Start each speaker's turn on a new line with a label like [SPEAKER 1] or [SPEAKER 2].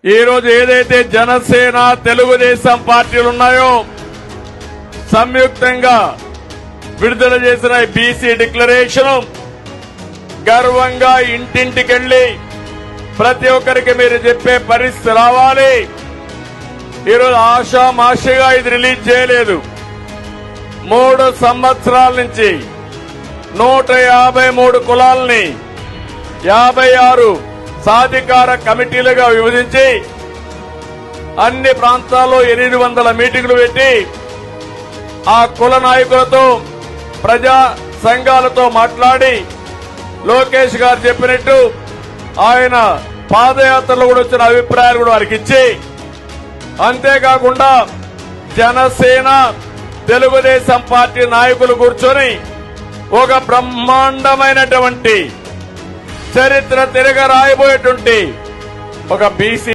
[SPEAKER 1] ఈ రోజు ఏదైతే జనసేన తెలుగుదేశం పార్టీలు ఉన్నాయో సంయుక్తంగా విడుదల చేసిన బీసీ డిక్లరేషన్ గర్వంగా ఇంటింటికెళ్లి ప్రతి ఒక్కరికి మీరు చెప్పే పరిస్థితి రావాలి. ఈరోజు ఆషామాషిగా ఇది రిలీజ్ చేయలేదు. 3 సంవత్సరాల నుంచి 153 కులాలని 56 సాధికార కమిటీలుగా విభజించి అన్ని ప్రాంతాల్లో 800 మీటింగులు పెట్టి ఆ కుల నాయకులతో ప్రజా సంఘాలతో మాట్లాడి లోకేష్ గారు చెప్పినట్టు ఆయన పాదయాత్రలో కూడా వచ్చిన అభిప్రాయాలు కూడా వారికి ఇచ్చి, అంతేకాకుండా జనసేన తెలుగుదేశం పార్టీ నాయకులు కూర్చొని ఒక బ్రహ్మాండమైనటువంటి చరిత్ర తిరగ రాయబోయేటువంటి ఒక బీసీ